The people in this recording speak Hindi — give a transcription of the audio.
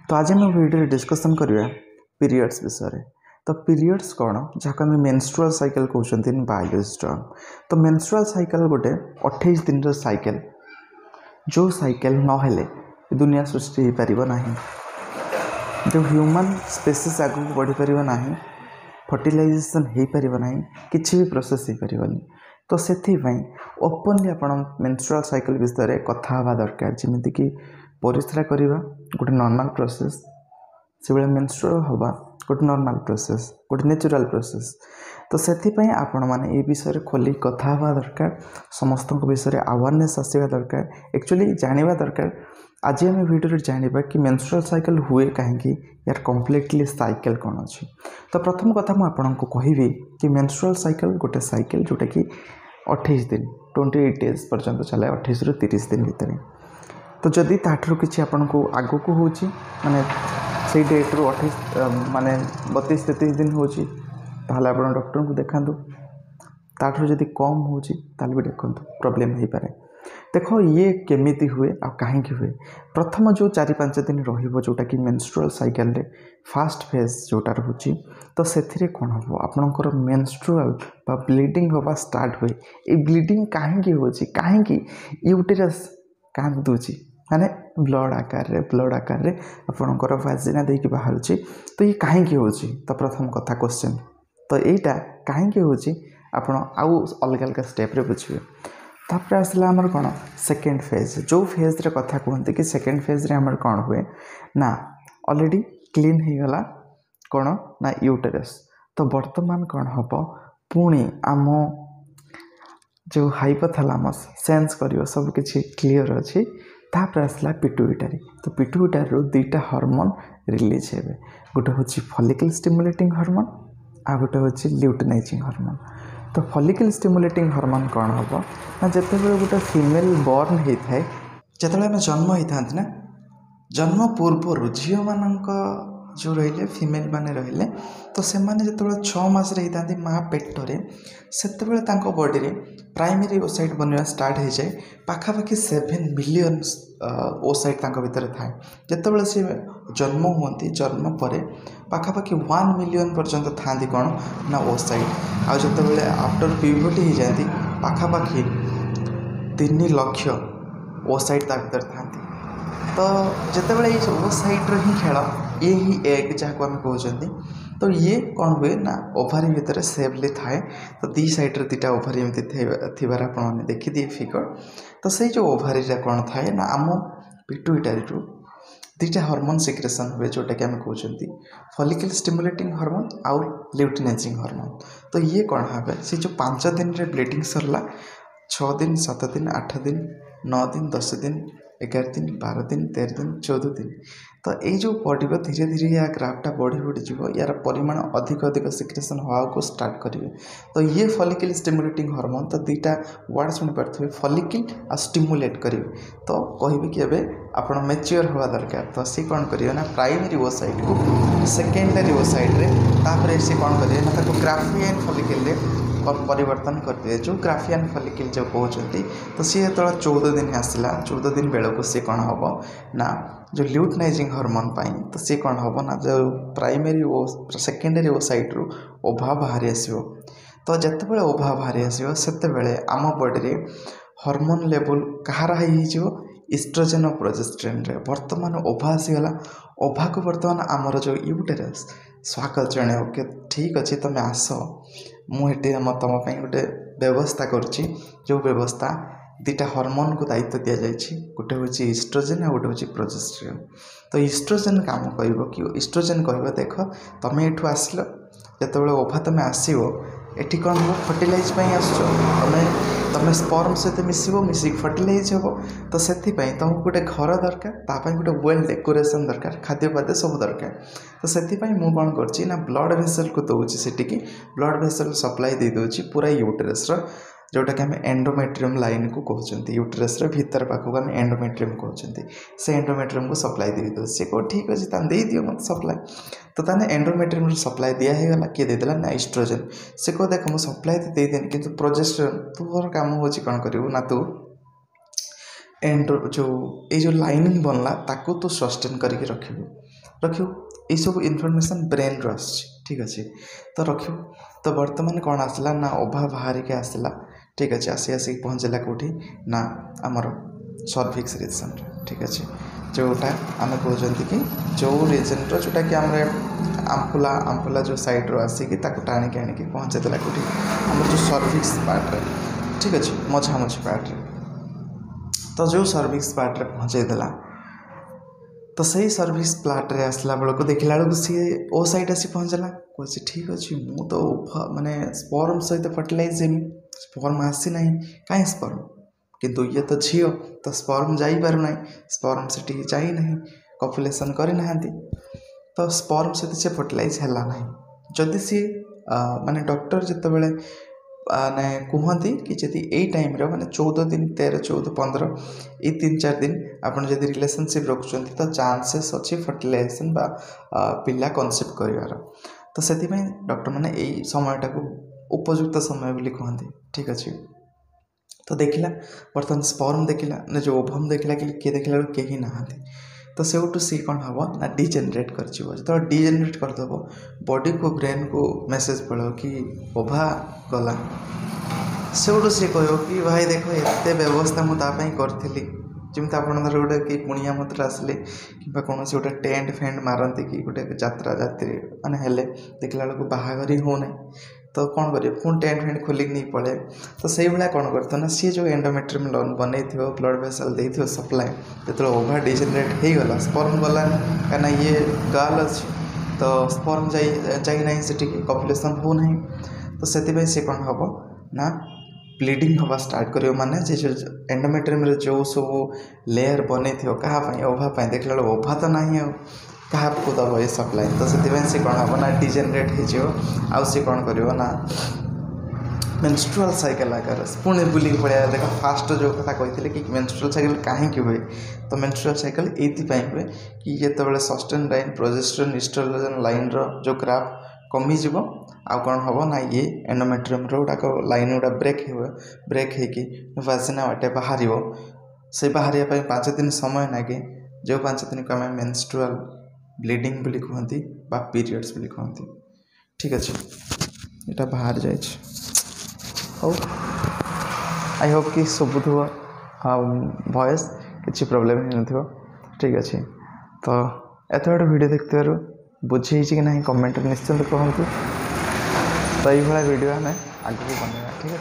तो आज आम भिडियो डिस्कसन करवा पीरियड्स विषय। तो पीरियड्स कौन जहाँ आम मेंस्ट्रुअल साइकिल कहते इन बायोलॉजी टर्म। तो मेंस्ट्रुअल साइकिल गोटे 28 दिन साइकिल जो साइकिल नहेले दुनिया सृष्टि हो पार ना, जो ह्यूमन स्पेसीस आगू बढ़ी पार ना, फर्टिलाइजेशन हो पार ना, किसी भी प्रोसेस हो पारनी। तो से ओपनली आप मेंस्ट्रुअल साइकिल विषय कथा हवा दरकार, जमीक परिस्रा करवा गोटे नॉर्मल प्रोसेस, से मेंस्ट्रुअल हवा गोटे नॉर्मल प्रोसेस, गोटे नेचुरल प्रोसेस। तो से आपण मैंने ये विषय खोली कथा हवा दरकार, समस्त विषय अवेयरनेस आसवा दरकार, एक्चुअली जाना दरकार। आज आम वीडियो जाना कि मेंस्ट्रुअल साइकिल हुए कहीं, यार कम्प्लीटली साइकिल कौन अच्छी। तो प्रथम कथा मुझे कहबी कि मेंस्ट्रुअल साइकिल गोटे साइकिल जोटा कि 28 दिन 28 डेज पर्यंत चले, 28 रु 30 दिन भितर। तो जदि ताठू कि आपन को आगो को होची माने से डेट रु 28 माने 32-33 दिन होची, ताहले आपन डॉक्टर को देखांतु। ताठू जदि कम होची ताहले भी देखंतु, प्रॉब्लम हो पारे। देखो ये केमिति हुए आ काहे कि हुए। प्रथम जो 4-5 दिन रहिबो जोटा कि मेंस्ट्रुअल साइकिल रे फास्ट फेज जोटा रहूची, तो सेथिरे कोन हो आपनकर मेंस्ट्रुअल बा ब्लीडिंग होबा स्टार्ट हुए। ए ब्लीडिंग काहे कि होची, काहे कि यूटेरस कांद दूची माने ब्लड आकार रे आपनकर वाजिना दे कि बाहर छी। तो ये काहे कि होची, तो प्रथम कथा क्वेश्चन। तो एटा काहे कि होची आपण आउ अलग अलग स्टेप रे बुझिबे। तापर आसला हमर कोन सेकंड फेज, जो फेज रे कथा कहते कि सेकंड फेज रे हमर कोन हुए ना ऑलरेडी क्लीन हो गला कोन ना यूटेरस। तो वर्तमान कोन हबो पुणी आम जो हाइपोथैलेमस सेंस करियो सब किछि क्लियर अछि। तापर आसला पिट्यूटरी। तो पिट्यूटरी रो दुईटा हार्मोन रिलीज हेबे, गोटे होछि फॉलिकल स्टिमुलेटिंग हार्मोन आ गोटे होछि ल्यूटिनाइजिंग हार्मोन। तो फॉलिकल स्टिमुलेटिंग हार्मोन कौन हम ना जिते गोटे फीमेल बॉर्न होता है, जिते आम जन्म होता ना, जन्म पूर्व झील मान जो रहिले फीमेल माने रहिले, तो से माने जिते 6 मास होता माँ पेटरे से बॉडी रे प्राइमरी ओसाइट बनवा स्टार्ट हो जाए। पाखापाखि 7 मिलियन ओसाइट भीतर थाए। जिते सी जन्म हुंती, जन्म पर पाखापाखि 1 मिलियन पर्यंत था कौन ना ओसाइट। आउ जिते आफ्टर प्यूबर्टी हो जाती पाखापाखि 3 लाख ओसाइट भीतर था। तो जिते ये ओसाइट ही खेल ये ही एग जहाँ आम कहते, तो ये कौन हुए ना ओभारी भितर सेवली थाए। तो दी साइड दुटा ओभारी एमती थीबार आपने देखिए फिगर। तो से जो ओभारी कौन थाए ना आम पिट्यूटरी रु दुटा हार्मोन सिक्रेशन हुए, जोटा कि आम कहते फॉलिकल स्टिमुलेटिंग हार्मोन आउ ल्यूटिनाइजिंग हार्मोन। तो ये कौन हे से जो 5 दिन रे ब्लीडिंग सरला, 6 दिन 7 दिन 8 दिन 9 दिन 10 दिन 11 दिन 12 दिन 13 दिन 14 दिन। तो ये जो बढ़ धीरे धीरे या ग्राफटा बढ़ी बढ़ी जीव, यार परिमाण अधिक अधिक सिक्रेशन हवा को स्टार्ट करेंगे। तो ये फॉलिकल स्टिमुलेटिंग हार्मोन, तो दुईटा वर्ड शुणी पारे फॉलिकल आ स्टिमुलेट करेंगे। तो कहे कि एबे आपण मैच्योर हवा दरकार। तो सी कौन करेंगे ना प्राइमरी ओसाइट को सेकेंडरी ओसाइट रे तापर सी कौन करेंगे ना ताको ग्राफियन फॉलिकल रे परिवर्तन करते, जो ग्राफियन फॉलिकल जो कहते। तो सी जो 14 दिन आसला, 14 दिन बेलू सी कौन हम ना जो ल्यूटिनाइजिंग हार्मोन पाई, तो सी कौन हम ना जो प्राइमरी सेकेंडरी ओसाइट रु ओभा बाहरी आसो। तो जितेबाला ओभा बाहरी आसो से आम बॉडी रे हार्मोन लेवल कहार इस्ट्रोजेन और प्रोजेस्टेरोन रे वर्तमान ओभा आसीगला। ओभा को वर्तमान आमर जो यूटेरस स्वागत जन ओके ठीक अच्छे तुम आस मुझे तुम गोटे व्यवस्था करुच्ची, जो व्यवस्था दुटा हार्मोन को दायित्व दि जाए, गोटे हूँ इस्ट्रोजेन आ गोटे हूँ प्रोजेस्टेरोन। तो इस्ट्रोजेन काम कह कि इस्ट्रोजेन कह देख तुम ये आसल जो ओभा तुम आसो एटी कौन हो फर्टिलाइज आस तुम स्पर्म सहित मिसब, मिसिक फर्टिलाइज हे। तो से तुमको गोटे घर दरकार, तापाई गोटे वेल डेकोरेशन दरकार, खाद्यपाद्य सब दरकार। तो से मुझे कौन कर ब्लड भेसल को दूसरी सेटिकी ब्लड भेसल सप्लाई दे दूसरी पूरा यूटेरस जोटा कि आम एंडोमेट्रियम लाइन को कहते, यूटेरस भीतर पाखक आम एंडोमेट्रियम कहते। से एंडोमेट्रियम को सप्लाई दे दो, सी कह ठीक अच्छे तुम दे दियो मत सप्लाई। तो ताने एंडोमेट्रियम सप्लाई दिहगला, किए देदेला ना इस्ट्रोजेन। से कह देख मुझे सप्लाई तो देदेनि कि प्रोजेस्टेरोन तोर काम हो कौन करू ना तू एंडो जो ये जो लाइनिंग बनला ताकू तू सस्टेन करके रखिबू। रखियो ये सब इनफॉरमेशन ब्रेन रो ठीक अच्छे तो रखियो। तो बर्तमान कौन आसला ना ओभा बाहर के आसला ठीक अच्छे आसिक पहुँचला कौटी ना आमर सर्भिक्स रीजन ठीक अच्छे जोटा आम कहते कि जो रीजन जोटा कि आम आम्फुला आम्फुला जो साइड रो आसिक टाणी आनिक पहुँचे देला कौटी आम जो सर्भिक्स पार्ट ठीक अच्छे मझामझी पार्ट तो जो सर्भिक्स पार्ट पहुँचे देला तो सही सर्विस प्लाट रे आसला बेलू देखला बेलू सी ओ साइड आसी पहुँचला कहे ठीक अच्छे मु तो माने स्पर्म सहित फर्टिलाइज हेमी स्पर्म आसी ना कहीं स्पर्म किंतु ये तो झील तो स्पर्म जापना स्पर्म से जाना कपुलेसन करना तो स्पर्म सहित से फर्टिलाइज है ना जदि सी माने डॉक्टर जिते बड़े माने कहती कि जदि यही टाइम माने 14 दिन 13 14 15 ये 3-4 दिन आपन जदि रिलेशनशिप रखुंट तो चांसेस अच्छी फर्टिलाइजेशन बा पिला कनसेप्ट कर तो से डॉक्टर मैंने यही समयटा को उपयुक्त समय बोली कहते ठीक अच्छे। तो देखला बर्तमान स्पर्म देखला जो ओभम देखला कि किए देखला कहीं ना तो से सी कौन हम ना डिजेनरेट कर जो डिजेनरेट करदेव बॉडी को ब्रेन को मेसेज पड़ो कि ओभा गला से सी कह कि भाई देख एत व्यवस्था मुझे करी जमी आप गोटे कि पुणिया मत आसले कि कौन गोटे टेंट फेंट मारती कि गोटे यात्रा जात्री माने हेले देखला बेलू बाहाघर ही होना तो कौन करें पुणी टेंट फेंट खोलिक नहीं पड़े तो से भाया कौन करते ना सी जो एंडोमेट्रियम बन ब्लड वेसल दे सप्लाए जो ओभर डिजेनरेट हो गला स्पर्म गला कहीं ये गर्ल अच्छी तो स्पर्म जाना से कपुलेसन हो ना तो से सी कौन हम ना ब्लीडिंग हवा स्टार्ट करियो माने जे जो एंडोमेट्रियम जो सब लेयर बन क्या ओभा देखला ओभा तो ना क्या को दब ये सप्लाई तो से कौन हम ना डिजेनरेट हो कौन कर मेंस्ट्रुअल साइकिल आकार पुणी बुलिक पड़ा देख फास्ट जो कथा कही कि मेंस्ट्रुअल साइकिल कहीं हुए तो मेंस्ट्रुअल साइकिल ये हुए कि जिते sustain line progesterone estrogen line जो ग्राफ कमिज आउ कौन हम ना ये एंडोमेट्रियम गुड़ाक लाइन गुड़ा ब्रेक हो वाजिना बाटे बाहर से बाहर 5 दिन समय लगे जो 5 दिन को आम मेंस्ट्रुअल ब्लीडिंग बोली कहती बा पीरियड्स बोली कहती ठीक अच्छे यहाँ बाहर जाए हो आई होप कि शुभुथ वॉइस किसी प्रोब्लेम हो ठीक अच्छे तो एत बड़े वीडियो देखते बुझे कि ना कमेंट निश्चिंत कहतु तो ये वीडियो आम आगे बनवा ठीक है।